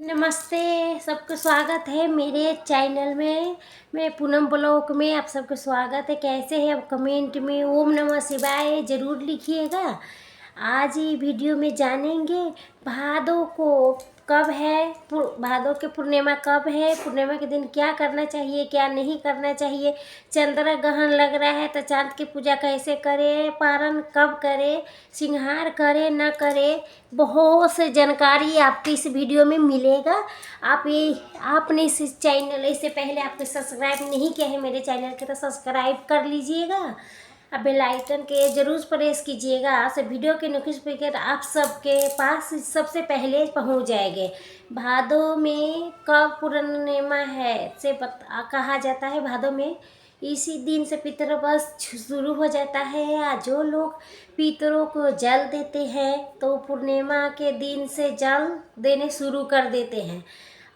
नमस्ते, सबको स्वागत है मेरे चैनल में। मैं पूनम ब्लॉग में आप सबको स्वागत है। कैसे हैं आप? कमेंट में ओम नमः शिवाय ज़रूर लिखिएगा। आज ही वीडियो में जानेंगे भादों को कब है, भादों के पूर्णिमा कब है, पूर्णिमा के दिन क्या करना चाहिए क्या नहीं करना चाहिए, चंद्र ग्रहण लग रहा है तो चांद की पूजा कैसे करें, पारण कब करें, श्रृंगार करें न करें, बहुत से जानकारी आपको इस वीडियो में मिलेगा। आपने इस चैनल इससे पहले आपने सब्सक्राइब नहीं किया है मेरे चैनल के तो सब्सक्राइब कर लीजिएगा। अब बेल आइकन के जरूर प्रेस कीजिएगा से वीडियो के नोटिफिकेशन आप सबके पास सबसे पहले पहुंच जाएंगे। भादों में कब पूर्णिमा है से कहा जाता है। भादों में इसी दिन से पितृपक्ष शुरू हो जाता है। या जो लोग पितरों को जल देते हैं तो पूर्णिमा के दिन से जल देने शुरू कर देते हैं।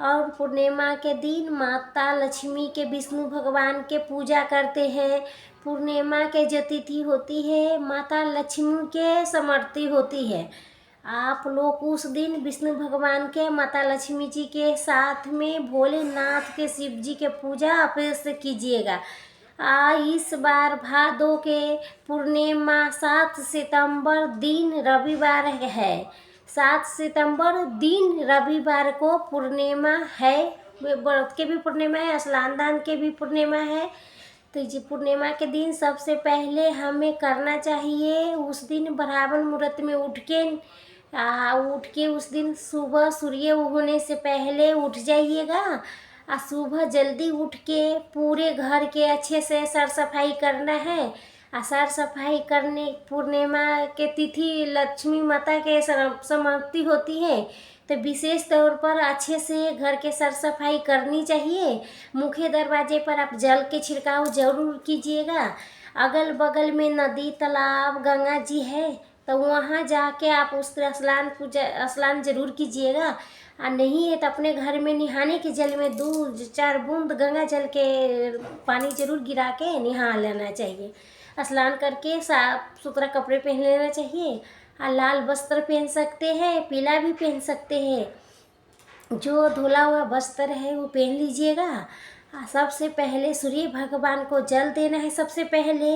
और पूर्णिमा के दिन माता लक्ष्मी के विष्णु भगवान के पूजा करते हैं। पूर्णिमा के जो तिथि होती है माता लक्ष्मी के समर्पित होती है। आप लोग उस दिन विष्णु भगवान के माता लक्ष्मी जी के साथ में भोलेनाथ के शिव जी के पूजा अवश्य कीजिएगा। इस बार भादों के पूर्णिमा 7 सितंबर दिन रविवार है। 7 सितंबर दिन रविवार को पूर्णिमा है। व्रत के भी पूर्णिमा है, स्नान दान के भी पूर्णिमा है। तो जी पूर्णिमा के दिन सबसे पहले हमें करना चाहिए, उस दिन ब्राह्मण मुहूर्त में उठ के उस दिन सुबह सूर्य उगने से पहले उठ जाइएगा। सुबह जल्दी उठ के पूरे घर के अच्छे से सर सफाई करना है। सर सफाई करने पूर्णिमा के तिथि लक्ष्मी माता के समाप्ति होती है तो विशेष तौर पर अच्छे से घर के सर सफाई करनी चाहिए। मुख्य दरवाजे पर आप जल के छिड़काव जरूर कीजिएगा। अगल बगल में नदी तालाब गंगा जी है तो वहाँ जाके आप उसका स्नान जरूर कीजिएगा। नहीं है तो अपने घर में नहाने के जल में 2-4 बूंद गंगा जल के पानी जरूर गिरा के नहा लेना चाहिए। स्नान करके साफ सुथरा कपड़े पहन लेना चाहिए। लाल वस्त्र पहन सकते हैं, पीला भी पहन सकते हैं। जो धुला हुआ वस्त्र है वो पहन लीजिएगा। सबसे पहले सूर्य भगवान को जल देना है। सबसे पहले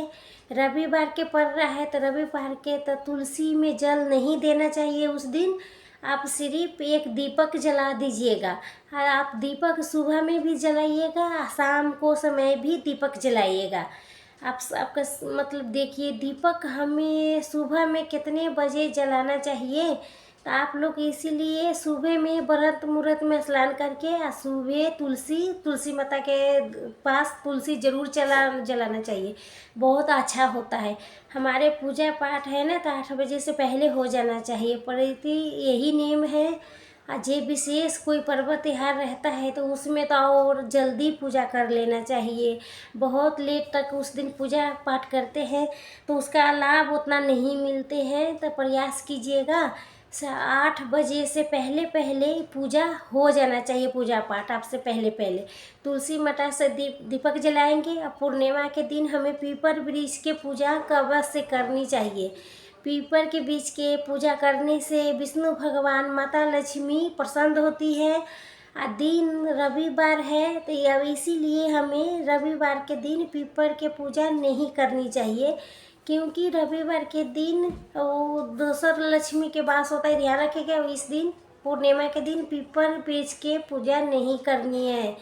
रविवार के पड़ रहा है तो रविवार के तो तुलसी में जल नहीं देना चाहिए। उस दिन आप सिर्फ एक दीपक जला दीजिएगा। आप दीपक सुबह में भी जलाइएगा, शाम को समय भी दीपक जलाइएगा। आपका मतलब देखिए दीपक हमें सुबह में कितने बजे जलाना चाहिए। तो आप लोग इसीलिए सुबह में व्रत मुहूर्त में स्नान करके सुबह तुलसी माता के पास तुलसी जरूर जलाना चाहिए। बहुत अच्छा होता है। हमारे पूजा पाठ है ना तो 8 बजे से पहले हो जाना चाहिए। प्रति यही नियम है। जे विशेष कोई पर्व त्योहार रहता है तो उसमें तो और जल्दी पूजा कर लेना चाहिए। बहुत लेट तक उस दिन पूजा पाठ करते हैं तो उसका लाभ उतना नहीं मिलते हैं। तो प्रयास कीजिएगा 8 बजे से पहले पहले पूजा हो जाना चाहिए। पूजा पाठ आपसे पहले तुलसी माता से दीपक जलाएंगे। अब पूर्णिमा के दिन हमें पीपल वृक्ष के पूजा अवश्य करनी चाहिए। पीपल के वृक्ष के पूजा करने से विष्णु भगवान माता लक्ष्मी प्रसन्न होती है। दिन रविवार है तो इसीलिए हमें रविवार के दिन पीपल के पूजा नहीं करनी चाहिए, क्योंकि रविवार के दिन वो दूसर लक्ष्मी के वास होता है। ध्यान रखिएगा इस दिन पूर्णिमा के दिन पीपल वृक्ष के पूजा नहीं करनी है।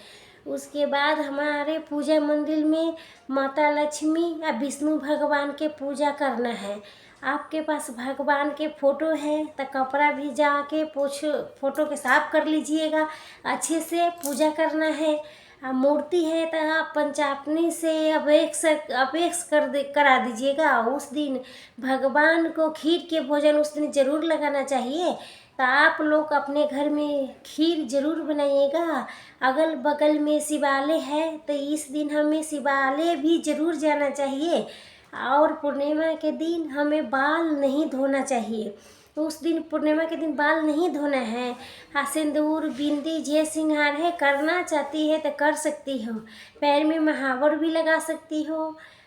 उसके बाद हमारे पूजा मंदिर में माता लक्ष्मी या विष्णु भगवान के पूजा करना है। आपके पास भगवान के फोटो है तो कपड़ा भी जाके फोटो के साफ कर लीजिएगा। अच्छे से पूजा करना है। मूर्ति है तो आप पंचापनी से अपेक्ष करा दीजिएगा। उस दिन भगवान को खीर के भोजन उस दिन जरूर लगाना चाहिए। तो आप लोग अपने घर में खीर जरूर बनाइएगा। अगल बगल में शिवालय है तो इस दिन हमें शिवालय भी जरूर जाना चाहिए। और पूर्णिमा के दिन हमें बाल नहीं धोना चाहिए। तो उस दिन पूर्णिमा के दिन बाल नहीं धोना है। सिंदूर बिंदी जे श्रृंगार है करना चाहती है तो कर सकती हो। पैर में महावर भी लगा सकती हो।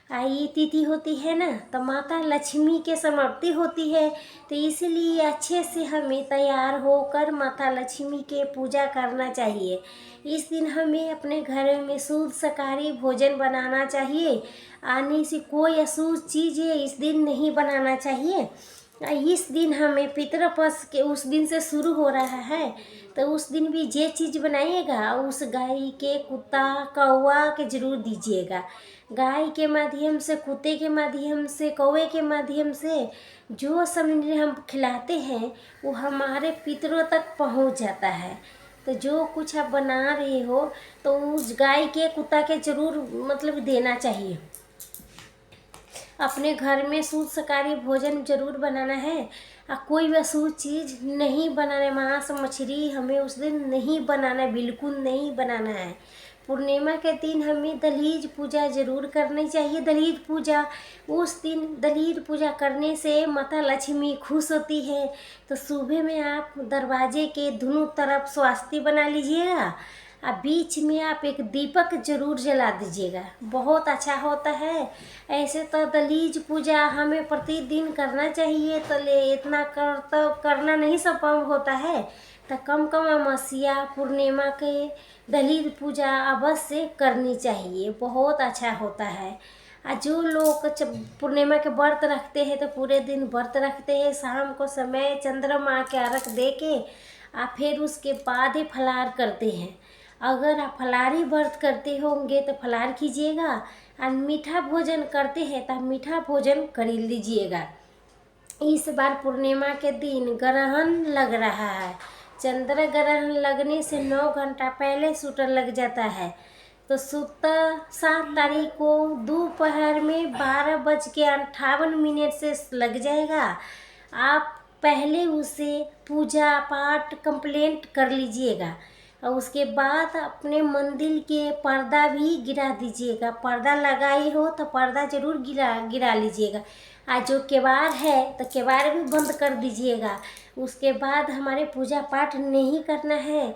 ये तिथि होती है ना, तो माता लक्ष्मी के समाप्ति होती है। तो इसलिए अच्छे से हमें तैयार होकर माता लक्ष्मी के पूजा करना चाहिए। इस दिन हमें अपने घर में शुद्ध शाकाहारी भोजन बनाना चाहिए। आने से कोई अशुद्ध चीज़ इस दिन नहीं बनाना चाहिए। इस दिन हमें पितृपक्ष के उस दिन से शुरू हो रहा है, तो उस दिन भी जे चीज़ बनाइएगा उस गाय के, कुत्ता, कौवा के जरूर दीजिएगा। गाय के माध्यम से, कुत्ते के माध्यम से, कौवे के माध्यम से जो सामग्री हम खिलाते हैं वो हमारे पितरों तक पहुंच जाता है। तो जो कुछ आप बना रहे हो तो उस गाय के, कुत्ता के जरूर मतलब देना चाहिए। अपने घर में शुद्ध शाकाहारी भोजन जरूर बनाना है। कोई भी अशुद्ध चीज़ नहीं बनाना है। मांस मछली हमें उस दिन नहीं बनाना है, बिल्कुल नहीं बनाना है। पूर्णिमा के दिन हमें दलीज पूजा जरूर करनी चाहिए। दलीज पूजा, उस दिन दलीज पूजा करने से माता लक्ष्मी खुश होती है। तो सुबह में आप दरवाजे के दोनों तरफ स्वास्तिक बना लीजिएगा और बीच में आप एक दीपक जरूर जला दीजिएगा, बहुत अच्छा होता है। ऐसे तो दलीज पूजा हमें प्रतिदिन करना चाहिए, तो इतना तो करना नहीं संभव होता है। तो कम कम अमावस्या, पूर्णिमा के दलीज पूजा अवश्य करनी चाहिए, बहुत अच्छा होता है। जो लोग पूर्णिमा के व्रत रखते हैं तो पूरे दिन व्रत रखते हैं, शाम को समय चंद्रमा के अर्घ दे के फिर उसके बाद ही फलाहार करते हैं। अगर आप फलाहारी व्रत करते होंगे तो फलाहार कीजिएगा, और मीठा भोजन करते हैं तो मीठा भोजन कर लीजिएगा। इस बार पूर्णिमा के दिन ग्रहण लग रहा है। चंद्र ग्रहण लगने से 9 घंटा पहले शूटर लग जाता है। तो 7 तारीख को दोपहर में 12:58 से लग जाएगा। आप पहले उसे पूजा पाठ कंप्लीट कर लीजिएगा और उसके बाद अपने मंदिर के पर्दा भी गिरा दीजिएगा। पर्दा लगाई हो तो पर्दा जरूर गिरा लीजिएगा। जो केवाड़ है तो केवाड़ भी बंद कर दीजिएगा। उसके बाद हमारे पूजा पाठ नहीं करना है।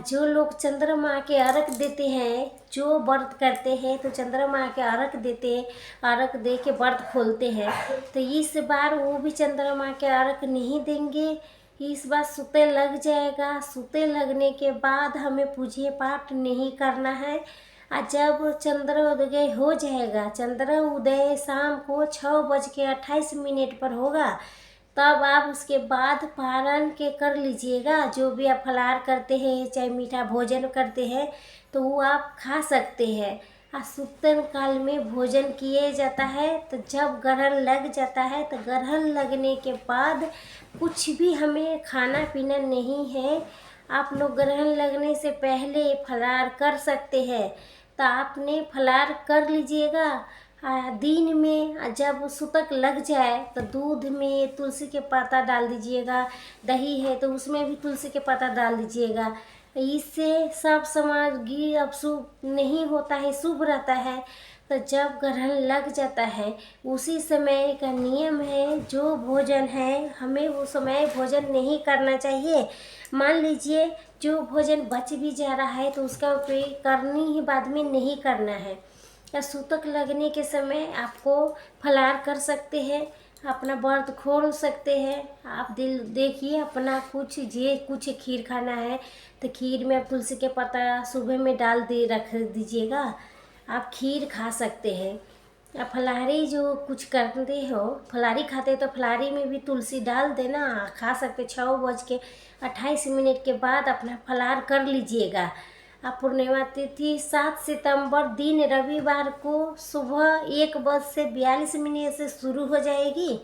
जो लोग चंद्रमा के अर्घ देते हैं, जो व्रत करते हैं तो चंद्रमा के अर्घ देते हैं, अर्घ दे के व्रत खोलते हैं। तो इस बार वो भी चंद्रमा के अर्घ नहीं देंगे। इस बार सूते लग जाएगा। सूते लगने के बाद हमें पूजा पाठ नहीं करना है। जब चंद्रोदय हो जाएगा, चंद्रोदय शाम को 6:28 पर होगा, तब आप उसके बाद पारण के कर लीजिएगा। जो भी आप फलाहार करते हैं चाहे मीठा भोजन करते हैं तो वो आप खा सकते हैं। सूतन काल में भोजन किए जाता है। तो जब ग्रहण लग जाता है तो ग्रहण लगने के बाद कुछ भी हमें खाना पीना नहीं है। आप लोग ग्रहण लगने से पहले फलाहार कर सकते हैं, तो आपने फलाहार कर लीजिएगा। दिन में जब सूतक लग जाए तो दूध में तुलसी के पत्ता डाल दीजिएगा। दही है तो उसमें भी तुलसी के पत्ता डाल दीजिएगा। इससे सब सामग्री अब शुभ नहीं होता है, शुभ रहता है। तो जब ग्रहण लग जाता है उसी समय का नियम है, जो भोजन है हमें उस समय भोजन नहीं करना चाहिए। मान लीजिए जो भोजन बच भी जा रहा है तो उसका उपयोग करनी ही बाद में नहीं करना है। या सूतक लगने के समय आपको फलाहार कर सकते हैं, अपना व्रत खोल सकते हैं। आप दिल देखिए अपना कुछ खीर खाना है तो खीर में आप तुलसी के पत्ता सुबह में डाल दे रख दीजिएगा, आप खीर खा सकते हैं। आप फलाहारी जो कुछ करते हो, फलाहारी खाते तो फलाहारी में भी तुलसी डाल देना, खा सकते। 6:28 के बाद अपना फलाहार कर लीजिएगा। पूर्णिमा तिथि 7 सितंबर दिन रविवार को सुबह 1:42 से शुरू हो जाएगी।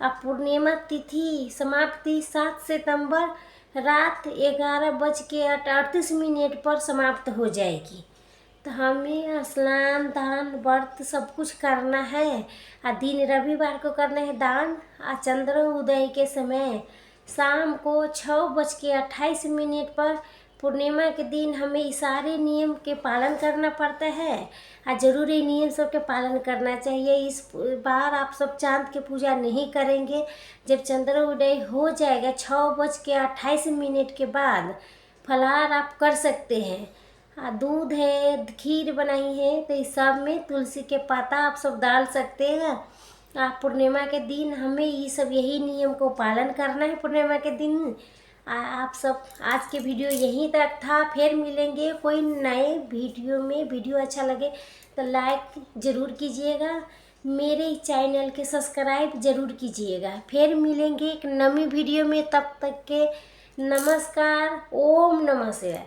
पूर्णिमा तिथि समाप्ति 7 सितंबर रात 11:38 पर समाप्त हो जाएगी। तो हमें स्नान दान व्रत सब कुछ करना है। दिन रविवार को करना है दान। चंद्र उदय के समय शाम को 6:28 पर पूर्णिमा के दिन हमें इस सारे नियम के पालन करना पड़ता है। जरूरी नियम सब के पालन करना चाहिए। इस बार आप सब चांद की पूजा नहीं करेंगे। जब चंद्रोदय हो जाएगा 6:28 के बाद फलाहार आप कर सकते हैं। दूध है, खीर बनाई है, तो इस सब में तुलसी के पत्ता आप सब डाल सकते हैं। आप पूर्णिमा के दिन हमें ये सब यही नियम को पालन करना है। पूर्णिमा के दिन आप सब, आज के वीडियो यहीं तक था। फिर मिलेंगे कोई नए वीडियो में। वीडियो अच्छा लगे तो लाइक ज़रूर कीजिएगा, मेरे चैनल के सब्सक्राइब ज़रूर कीजिएगा। फिर मिलेंगे एक नई वीडियो में, तब तक के नमस्कार। ओम नमः शिवाय।